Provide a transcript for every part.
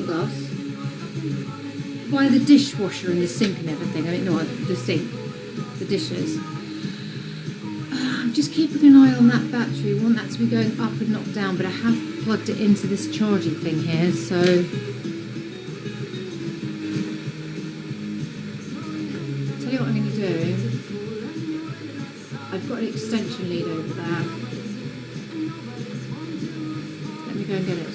told us, by the dishwasher and the sink and everything. I mean, no, the sink, the dishes. I'm just keeping an eye on that battery. I want that to be going up and not down, but I have plugged it into this charging thing here, so tell you what I'm going to do. I've got an extension lead over there. Let me go and get it.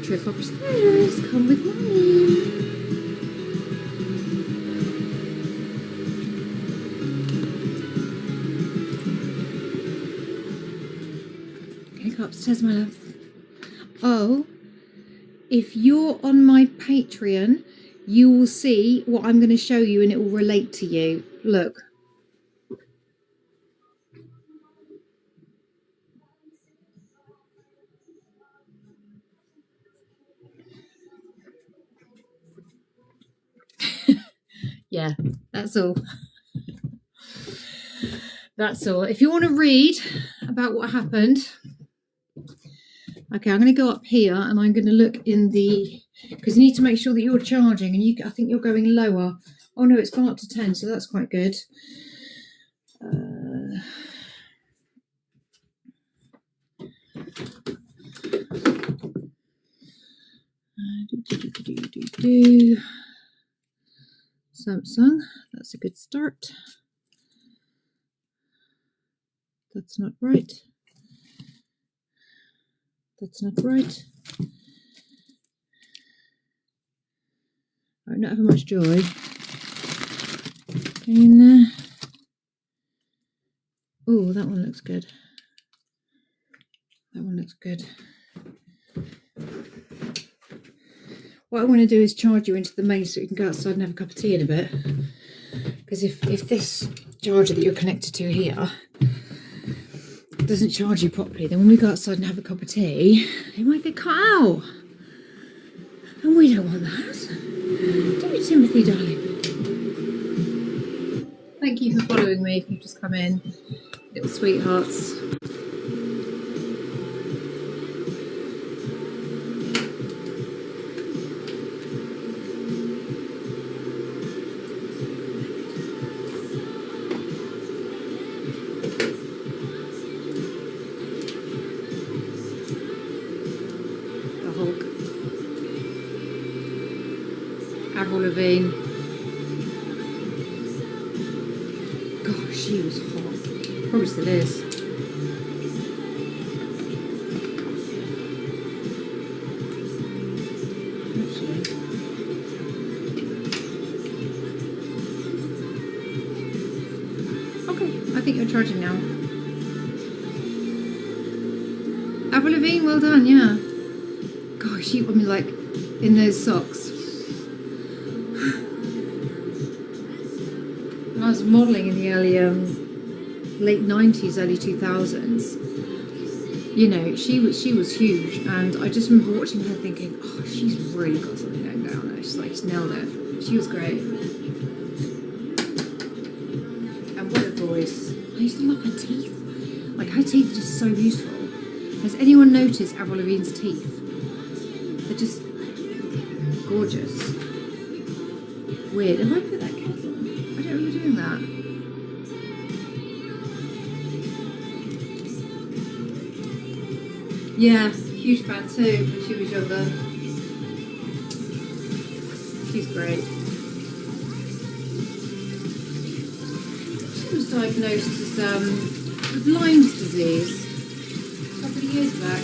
Trip upstairs, come with me. Okay, go upstairs, my love. Oh, if you're on my Patreon, you will see what I'm going to show you and it will relate to you. Look. Yeah, that's all. That's all. If you want to read about what happened, okay, I'm going to go up here and I'm going to look in the, because you need to make sure that you're charging, and I think you're going lower. Oh no, it's gone up to 10, so that's quite good. Samsung, that's a good start. That's not right. That's not right. I'm not having much joy. Oh, that one looks good. That one looks good. What I want to do is charge you into the main so you can go outside and have a cup of tea in a bit. Because if this charger that you're connected to here doesn't charge you properly, then when we go outside and have a cup of tea, it might get cut out. And we don't want that. Do you, Timothy, darling? Thank you for following me if you've just come in. Little sweethearts. Gosh, she was hot. Probably still is. Actually. Okay, I think you're charging now. Avril Lavigne, well done, yeah. Gosh, I mean, like, in those socks. When I was modelling in the early, late 90s, early 2000s, you know, she was huge, and I just remember watching her thinking, oh, she's really got something going down there. She's like, she's nailed it. She was great. And what a voice. I used to love her teeth. Like, her teeth are just so beautiful. Has anyone noticed Avril Lavigne's teeth? They're just gorgeous. Weird. Have I put that kettle on? I don't remember doing that. Yeah, huge fan too when she was younger. She's great. She was diagnosed as with Lyme's disease a couple of years back.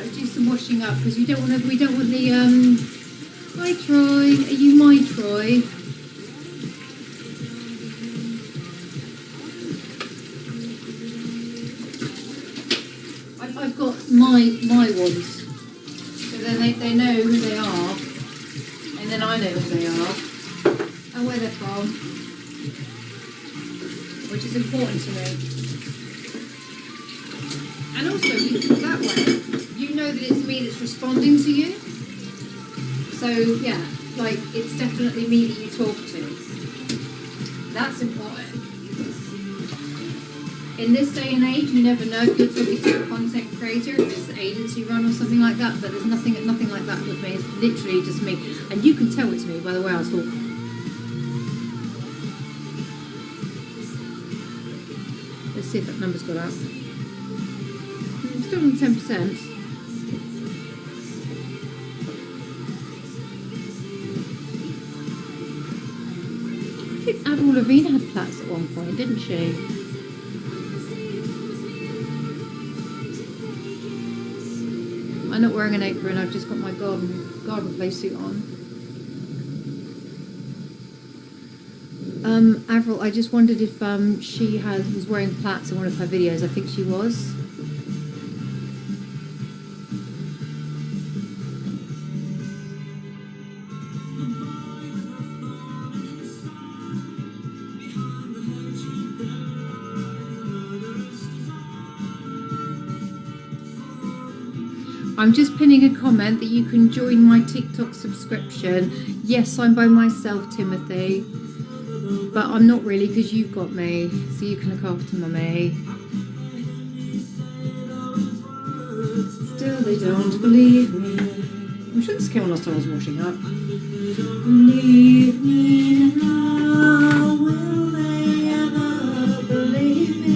Right, do some washing up because we don't want the Hi Troy, are you my Troy? I've got my ones, so then they know who they are, and then I know who they are and where they're from, which is important to me. And also, that way, you know that it's me that's responding to you. So yeah, like it's definitely me that you talk to. That's important. In this day and age, you never know if you're talking to a content creator, if it's an agency run or something like that, but there's nothing like that with me. It's literally just me. And you can tell it's me by the way I talk. Let's see if that number's got up. I'm still on 10%. I think Avril Lavigne had plaits at one point, didn't she? I'm not wearing an apron, I've just got my garden play suit on. Avril, I just wondered if she was wearing plaits in one of her videos. I think she was. I'm just pinning a comment that you can join my TikTok subscription. Yes, I'm by myself, Timothy, but I'm not really because you've got me, so you can look after mummy. Still they don't believe me. I'm sure this came on last time I was washing up. Believe me now, will they ever believe me?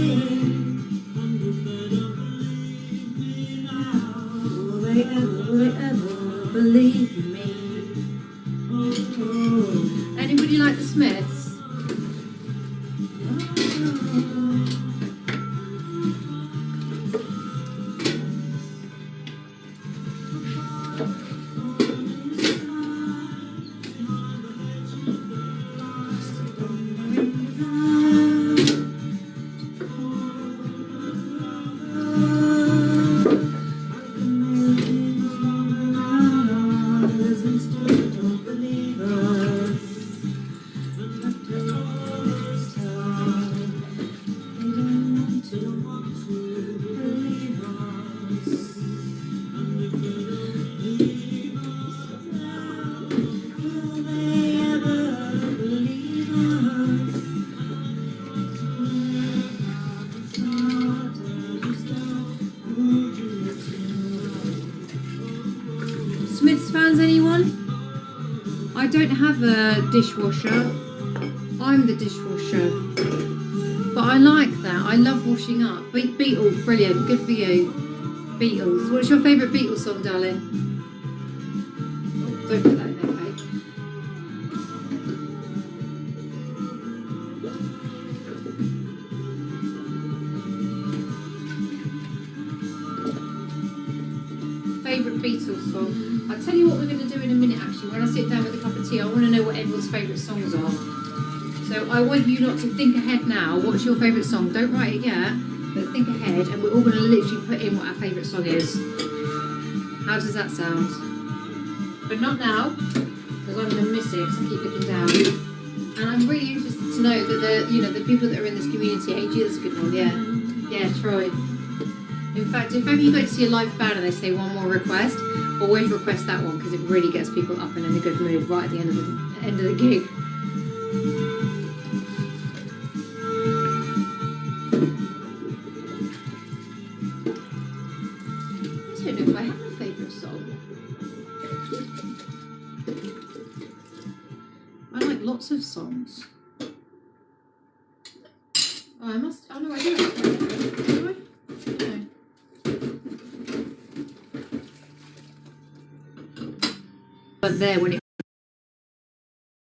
Will they ever believe me? Oh. Anybody like the Smiths? Smiths fans, anyone? I don't have a dishwasher. I'm the dishwasher. But I like that. I love washing up. Beatles, brilliant. Good for you. Beatles. What's your favourite Beatles song, darling? Oh, don't put that in there, Kate. Favourite Beatles song? I'll tell you what we're going to do in a minute actually. When I sit down with a cup of tea, I want to know what everyone's favourite songs are. So I want you not to think ahead now. What's your favourite song? Don't write it yet, but think ahead and we're all going to literally put in what our favourite song is. How does that sound? But not now, because I'm going to miss it because I keep looking down. And I'm really interested to know that the people that are in this community, AG, that's a good one, yeah. Yeah, Troy. In fact, if ever you go to see a live band and they say one more request, always request that one because it really gets people up and in a good mood right at the end of the gig. I don't know if I have a favourite song. I like lots of songs. Oh, I must. Oh no, I do have a favourite. Do I? No. But there when it